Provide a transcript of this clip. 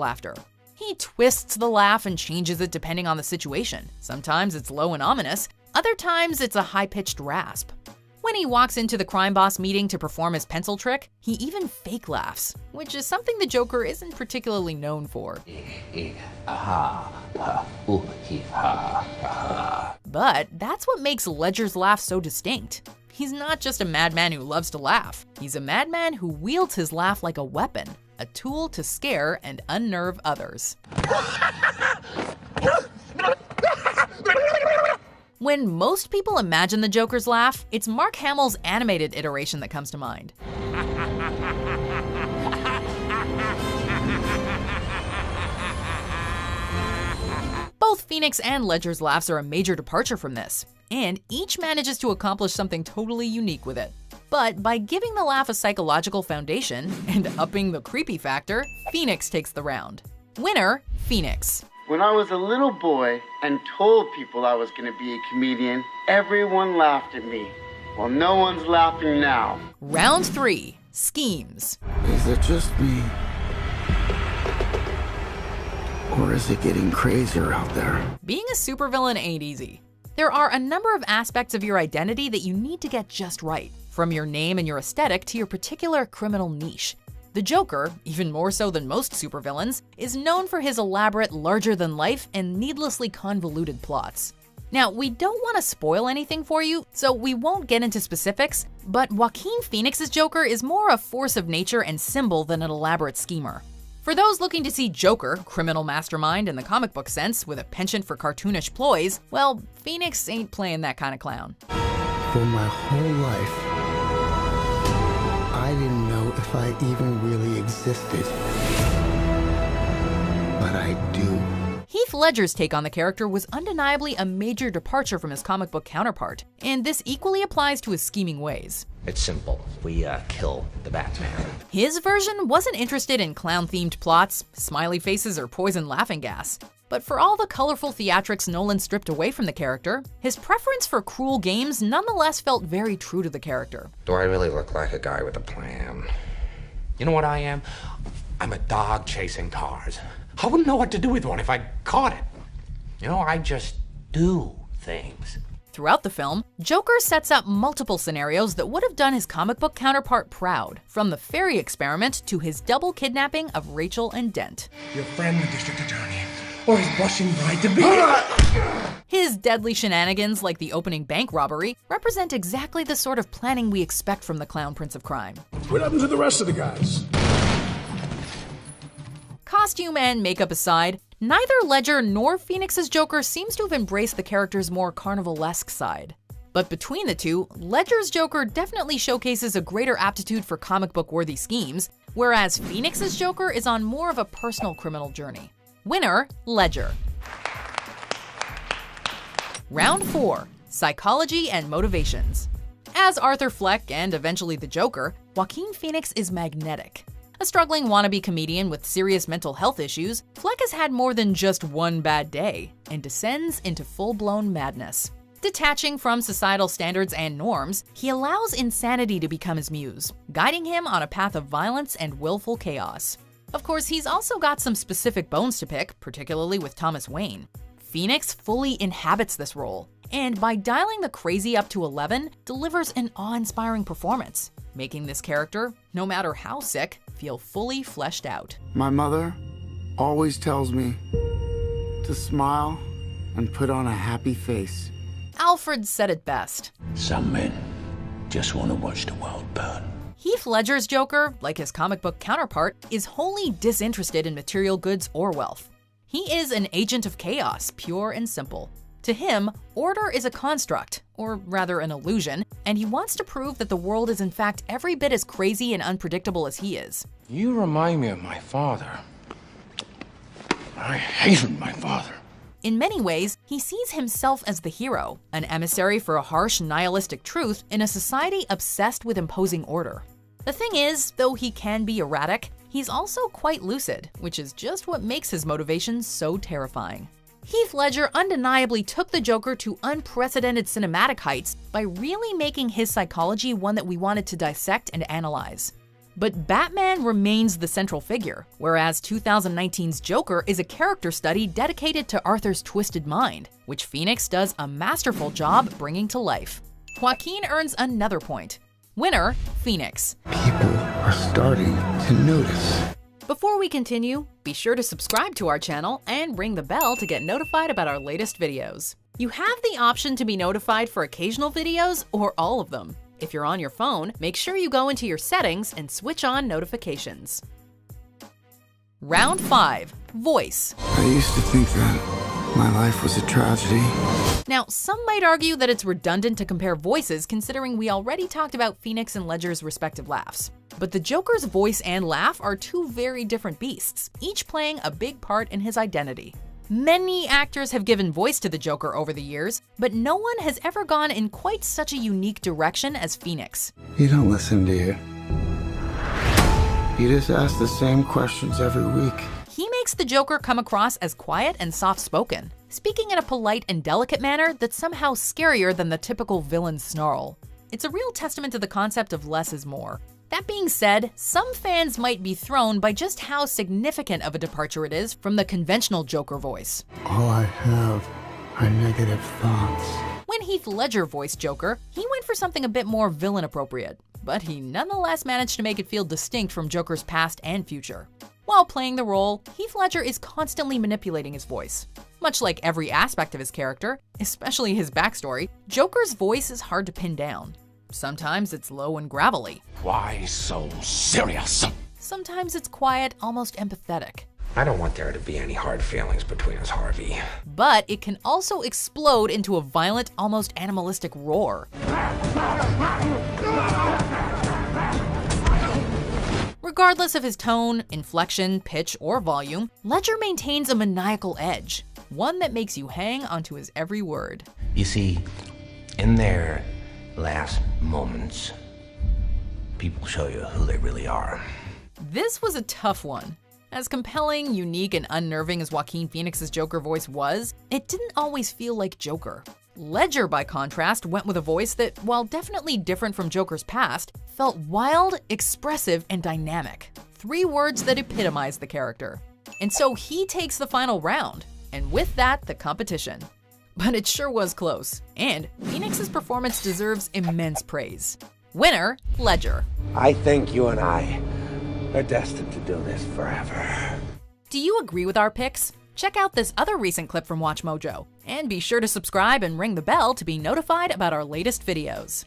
laughter. He twists the laugh and changes it depending on the situation. Sometimes it's low and ominous, other times it's a high-pitched rasp. When he walks into the crime boss meeting to perform his pencil trick, he even fake laughs, which is something the Joker isn't particularly known for. But that's what makes Ledger's laugh so distinct. He's not just a madman who loves to laugh. He's a madman who wields his laugh like a weapon, a tool to scare and unnerve others. When most people imagine the Joker's laugh, it's Mark Hamill's animated iteration that comes to mind. Both Phoenix and Ledger's laughs are a major departure from this, and each manages to accomplish something totally unique with it. But by giving the laugh a psychological foundation and upping the creepy factor, Phoenix takes the round. Winner, Phoenix. When I was a little boy and told people I was gonna be a comedian, everyone laughed at me. Well, no one's laughing now. Round 3, Schemes. Is it just me? Or is it getting crazier out there? Being a supervillain ain't easy. There are a number of aspects of your identity that you need to get just right, from your name and your aesthetic to your particular criminal niche. The Joker, even more so than most supervillains, is known for his elaborate, larger-than-life and needlessly convoluted plots. Now, we don't want to spoil anything for you, so we won't get into specifics, but Joaquin Phoenix's Joker is more a force of nature and symbol than an elaborate schemer. For those looking to see Joker, criminal mastermind in the comic book sense, with a penchant for cartoonish ploys, well, Phoenix ain't playing that kind of clown. For my whole life, I didn't know if I even really existed. But I do. Heath Ledger's take on the character was undeniably a major departure from his comic book counterpart, and this equally applies to his scheming ways. It's simple. We kill the Batman. His version wasn't interested in clown-themed plots, smiley faces, or poison laughing gas. But for all the colorful theatrics Nolan stripped away from the character, his preference for cruel games nonetheless felt very true to the character. Do I really look like a guy with a plan? You know what I am? I'm a dog chasing cars. I wouldn't know what to do with one if I caught it. You know, I just do things. Throughout the film, Joker sets up multiple scenarios that would have done his comic book counterpart proud, from the fairy experiment to his double kidnapping of Rachel and Dent. Your friend, the district attorney, or his blushing bride-to-be. His deadly shenanigans, like the opening bank robbery, represent exactly the sort of planning we expect from the Clown Prince of Crime. What happened to the rest of the guys? Costume and makeup aside, neither Ledger nor Phoenix's Joker seems to have embraced the character's more carnivalesque side. But between the two, Ledger's Joker definitely showcases a greater aptitude for comic book-worthy schemes, whereas Phoenix's Joker is on more of a personal criminal journey. Winner, Ledger. Round 4, Psychology and Motivations. As Arthur Fleck and eventually the Joker, Joaquin Phoenix is magnetic. A struggling wannabe comedian with serious mental health issues, Fleck has had more than just one bad day and descends into full-blown madness. Detaching from societal standards and norms, he allows insanity to become his muse, guiding him on a path of violence and willful chaos. Of course, he's also got some specific bones to pick, particularly with Thomas Wayne. Phoenix fully inhabits this role, and by dialing the crazy up to 11, delivers an awe-inspiring performance, making this character, no matter how sick, feel fully fleshed out. My mother always tells me to smile and put on a happy face. Alfred said it best. Some men just want to watch the world burn. Heath Ledger's Joker, like his comic book counterpart, is wholly disinterested in material goods or wealth. He is an agent of chaos, pure and simple. To him, order is a construct, or rather an illusion, and he wants to prove that the world is in fact every bit as crazy and unpredictable as he is. You remind me of my father. I hated my father. In many ways, he sees himself as the hero, an emissary for a harsh, nihilistic truth in a society obsessed with imposing order. The thing is, though he can be erratic, he's also quite lucid, which is just what makes his motivations so terrifying. Heath Ledger undeniably took the Joker to unprecedented cinematic heights by really making his psychology one that we wanted to dissect and analyze. But Batman remains the central figure, whereas 2019's Joker is a character study dedicated to Arthur's twisted mind, which Phoenix does a masterful job bringing to life. Joaquin earns another point. Winner, Phoenix. People are starting to notice. Before we continue, be sure to subscribe to our channel and ring the bell to get notified about our latest videos. You have the option to be notified for occasional videos or all of them. If you're on your phone, make sure you go into your settings and switch on notifications. Round 5. Voice. I used to think that my life was a tragedy. Now, some might argue that it's redundant to compare voices considering we already talked about Phoenix and Ledger's respective laughs. But the Joker's voice and laugh are two very different beasts, each playing a big part in his identity. Many actors have given voice to the Joker over the years, but no one has ever gone in quite such a unique direction as Phoenix. You don't listen, do you? You just ask the same questions every week. He makes the Joker come across as quiet and soft-spoken, speaking in a polite and delicate manner that's somehow scarier than the typical villain snarl. It's a real testament to the concept of less is more. That being said, some fans might be thrown by just how significant of a departure it is from the conventional Joker voice. All I have are negative thoughts. When Heath Ledger voiced Joker, he went for something a bit more villain-appropriate, but he nonetheless managed to make it feel distinct from Joker's past and future. While playing the role, Heath Ledger is constantly manipulating his voice. Much like every aspect of his character, especially his backstory, Joker's voice is hard to pin down. Sometimes it's low and gravelly. Why so serious? Sometimes it's quiet, almost empathetic. I don't want there to be any hard feelings between us, Harvey. But it can also explode into a violent, almost animalistic roar. Regardless of his tone, inflection, pitch, or volume, Ledger maintains a maniacal edge, one that makes you hang onto his every word. You see, in their last moments, people show you who they really are. This was a tough one. As compelling, unique, and unnerving as Joaquin Phoenix's Joker voice was, it didn't always feel like Joker. Ledger, by contrast, went with a voice that, while definitely different from Joker's past, felt wild, expressive, and dynamic. 3 words that epitomize the character. And so he takes the final round, and with that, the competition. But it sure was close, and Phoenix's performance deserves immense praise. Winner, Ledger. I think you and I are destined to do this forever. Do you agree with our picks? Check out this other recent clip from WatchMojo, and be sure to subscribe and ring the bell to be notified about our latest videos.